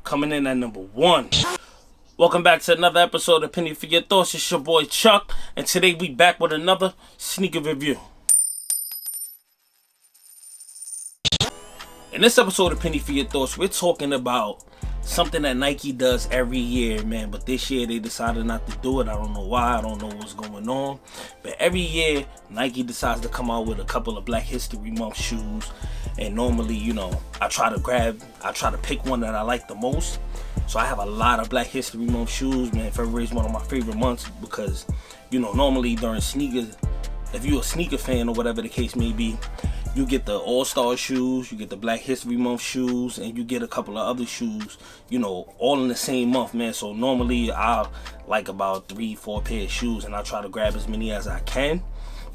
coming in at number 1. Welcome back to another episode of Penny for Your Thoughts. It's your boy Chuck, and today we back with another sneaker review. In this episode of Penny for Your Thoughts, we're talking about something that Nike does every year, man. But this year they decided not to do it. I don't know why. I don't know what's going on. But every year Nike decides to come out with a couple of Black History Month shoes. And normally, I try to pick one that I like the most. So I have a lot of Black History Month shoes, man. February is one of my favorite months because, normally during sneakers, if you're a sneaker fan or whatever the case may be, you get the All-Star shoes, you get the Black History Month shoes, and you get a couple of other shoes, all in the same month, man. So normally I like about 3-4 pair of shoes, and I try to grab as many as I can.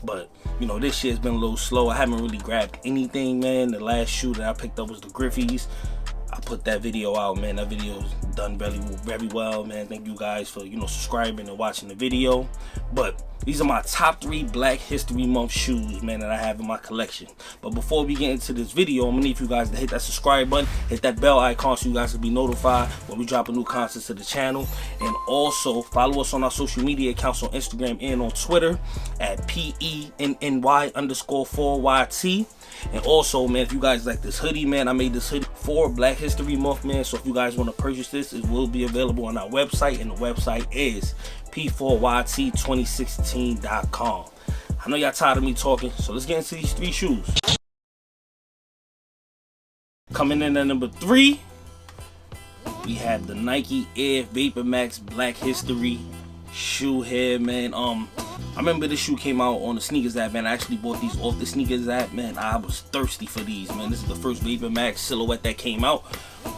But, this year's been a little slow. I haven't really grabbed anything, man. The last shoe that I picked up was the Griffeys. I put that video out, man. That video's done very, very well, man. Thank you guys for, subscribing and watching the video. But these are my top 3 Black History Month shoes, man, that I have in my collection. But before we get into this video, I'm gonna need you guys to hit that subscribe button, hit that bell icon so you guys can be notified when we drop a new content to the channel. And also follow us on our social media accounts on Instagram and on Twitter at PENNY_4YT. And also, man, if you guys like this hoodie, man, I made this hoodie for Black History Month, man. So if you guys want to purchase this, it will be available on our website, and the website is p4yt2016.com. I know y'all tired of me talking, so let's get into these 3 shoes. Coming in at number 3, we have the Nike Air Vapor Max Black History shoe here, man. I remember this shoe came out on the Sneakers app, man. I actually bought these off the Sneakers app, man. I was thirsty for these, man. This is the first Vapor Max silhouette that came out.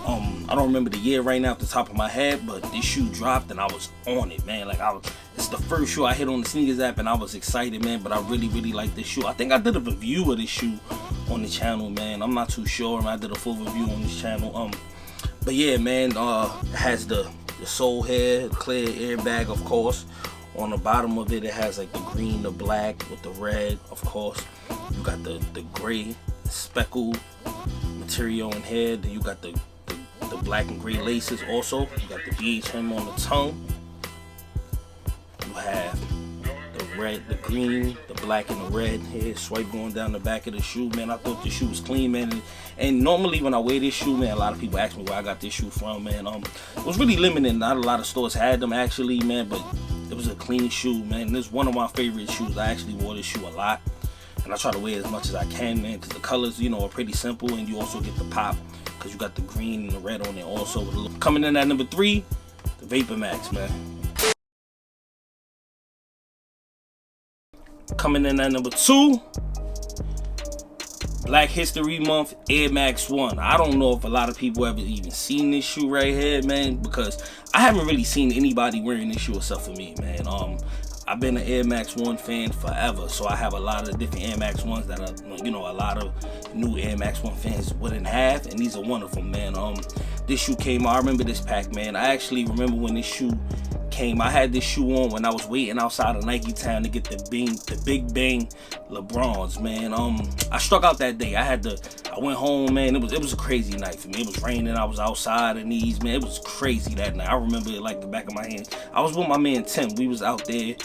I don't remember the year right now off the top of my head, but this shoe dropped and I was on it, man. It's the first shoe I hit on the Sneakers app and I was excited, man. But I really, really like this shoe. I think I did a review of this shoe on the channel, man. I'm not too sure. I did a full review on this channel. But yeah, man, it has the sole here, clear airbag, of course. On the bottom of it, it has like the green, the black with the red, of course. You got the gray speckle material in here. Then you got the black and gray laces also. You got the BHM on the tongue. You have the red, the green, the black, and the red here. Swipe going down the back of the shoe, man. I thought the shoe was clean, man. And normally when I wear this shoe, man, a lot of people ask me where I got this shoe from, man. It was really limited. Not a lot of stores had them actually, man, but it was a clean shoe, man. This is one of my favorite shoes. I actually wore this shoe a lot, and I try to wear it as much as I can, man, because the colors, are pretty simple, and you also get the pop because you got the green and the red on it also. Coming in at number 3, the Vapor Max, man. Coming in at number 2, Black History Month Air Max 1. I don't know if a lot of people ever even seen this shoe right here, man, because I haven't really seen anybody wearing this shoe except for me, man. I've been an Air Max 1 fan forever, so I have a lot of different Air Max 1s that are, a lot of new Air Max 1 fans wouldn't have, and these are one of them, man. This shoe came out, I remember this pack, man. I actually remember when this shoe came. I had this shoe on when I was waiting outside of Nike Town to get the Big Bang LeBrons, man. I struck out that day. I went home, man. It was a crazy night for me. It was raining. I was outside in these, man. It was crazy that night. I remember it like the back of my hand. I was with my man Tim. We was out there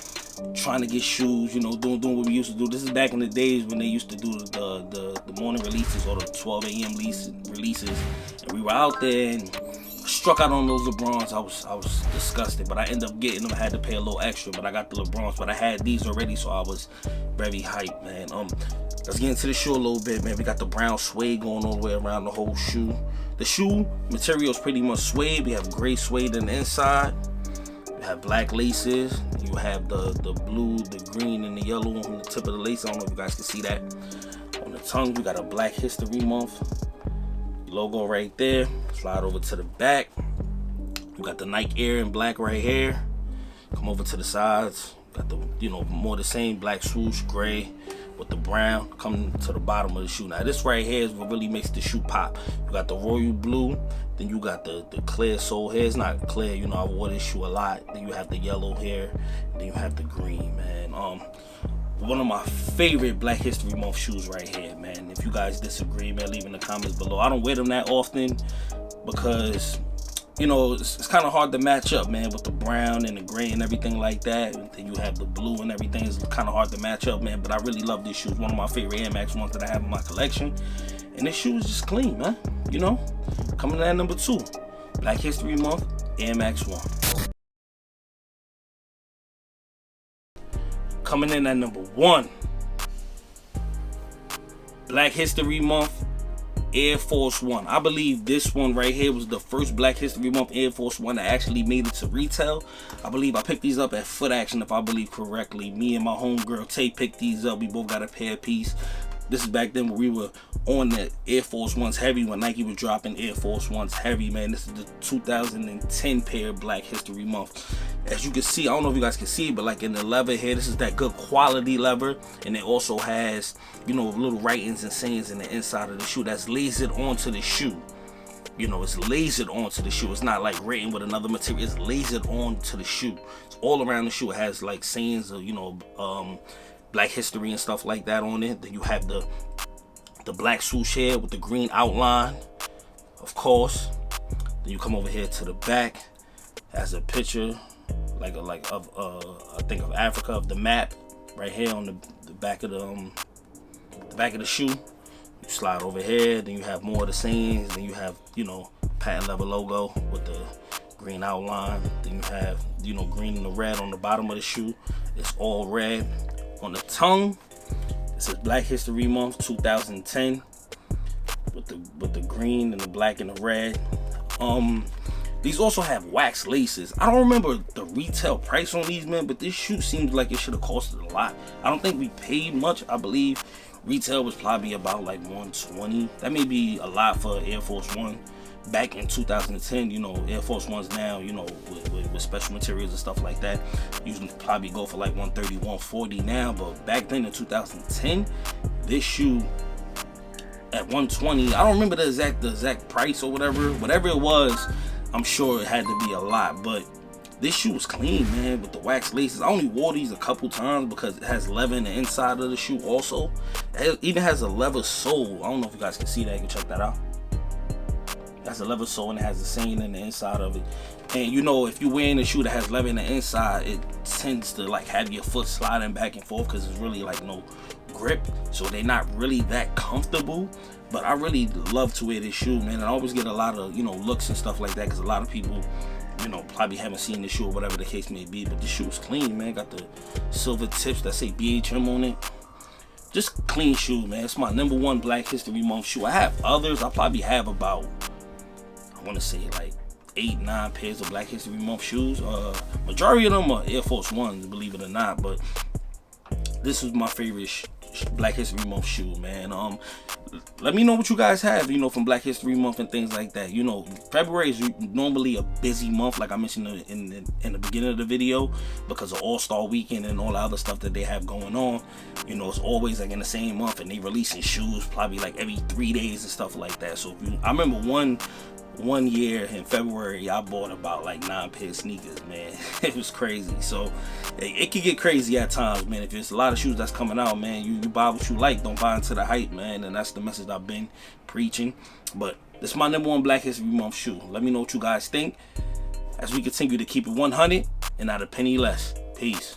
trying to get shoes, doing what we used to do. This is back in the days when they used to do the morning releases or the 12 a.m. releases, and we were out there and struck out on those LeBrons. I was disgusted, but I ended up getting them. I had to pay a little extra, but I got the LeBrons. But I had these already, so I was very hyped, man. Let's get into the shoe a little bit, man. We got the brown suede going all the way around the whole shoe. The shoe material is pretty much suede. We have gray suede on the inside. You have black laces. You have the blue, the green, and the yellow on the tip of the lace. I don't know if you guys can see that. On the tongue, we got a Black History Month logo right there. Slide over to the back. You got the Nike Air in black right here. Come over to the sides. Got the, more the same black swoosh, gray with the brown coming to the bottom of the shoe. Now this right here is what really makes the shoe pop. You got the royal blue, then you got the clear sole here. It's not clear, I wore this shoe a lot. Then you have the yellow here, then you have the green, man. One of my favorite Black History Month shoes right here, man. If you guys disagree, man, leave in the comments below. I don't wear them that often because you know, it's kind of hard to match up, man, with the brown and the gray and everything like that. And then you have the blue and everything. It's kind of hard to match up, man. But I really love this shoe. It's one of my favorite Air Max ones that I have in my collection. And this shoe is just clean, man. You know, coming in at number 2, Black History Month, Air Max 1. Coming in at number 1, Black History Month, Air Force One. I believe this one right here was the first Black History Month Air Force One that actually made it to retail. I believe I picked these up at Foot Action, if I believe correctly. Me and my homegirl Tay picked these up. We both got a pair apiece. This is back then when we were on the Air Force Ones heavy, when Nike was dropping Air Force Ones heavy, man. This is the 2010 pair Black History Month. As you can see, I don't know if you guys can see, but like in the leather here, this is that good quality leather. And it also has, you know, little writings and sayings in the inside of the shoe that's lasered onto the shoe. You know, it's lasered onto the shoe. It's not like written with another material. It's lasered onto the shoe. It's all around the shoe. It has like sayings of, you know, Black history and stuff like that on it. Then you have the black swoosh here with the green outline, of course. Then you come over here to the back, has a picture I think of Africa, of the map right here on the back of the shoe. You slide over here, then you have more of the sayings. Then you have, you know, patent leather logo with the green outline. Then you have, you know, green and the red on the bottom of the shoe. It's all red. On the tongue, it says Black History Month 2010 with the green and the black and the red. These also have wax laces. I don't remember the retail price on these, man, but this shoe seems like it should have costed a lot. I don't think we paid much. I believe retail was probably about like $120. That may be a lot for Air Force One back in 2010. You know, Air Force Ones now, you know, with special materials and stuff like that, usually probably go for like $130, $140 now. But back then in 2010, this shoe at $120. I don't remember the exact price or whatever it was. I'm sure it had to be a lot, but this shoe was clean, man, with the wax laces. I only wore these a couple times because it has leather in the inside of the shoe also. It even has a leather sole. I don't know if you guys can see that. You can check that out. It has a leather sole and it has a saying in the inside of it. And you know, if you're wearing a shoe that has leather in the inside, it tends to like have your foot sliding back and forth because it's really like no grip. So they're not really that comfortable. But I really love to wear this shoe, man. I always get a lot of, you know, looks and stuff like that because a lot of people, you know, probably haven't seen this shoe or whatever the case may be. But this shoe is clean, man. Got the silver tips that say BHM on it. Just clean shoe, man. It's my number 1 Black History Month shoe. I have others. I probably have about, I want to say like 8-9 pairs of Black History Month shoes. Majority of them are Air Force Ones, believe it or not. But this is my favorite Black History Month shoe, man. Let me know what you guys have, you know, from Black History Month and things like that. You know, February is normally a busy month, like I mentioned in the beginning of the video, because of All-Star Weekend and all the other stuff that they have going on. You know, it's always like in the same month, and they releasing shoes probably like every 3 days and stuff like that. So I remember one year in February, I bought about like 9 pair of sneakers, man. It was crazy. So it can get crazy at times, man. If there's a lot of shoes that's coming out, man, you buy what you like, don't buy into the hype, man. And that's the message I've been preaching. But this is my number 1 Black History Month shoe. Let me know what you guys think as we continue to keep it 100 and not a penny less. Peace.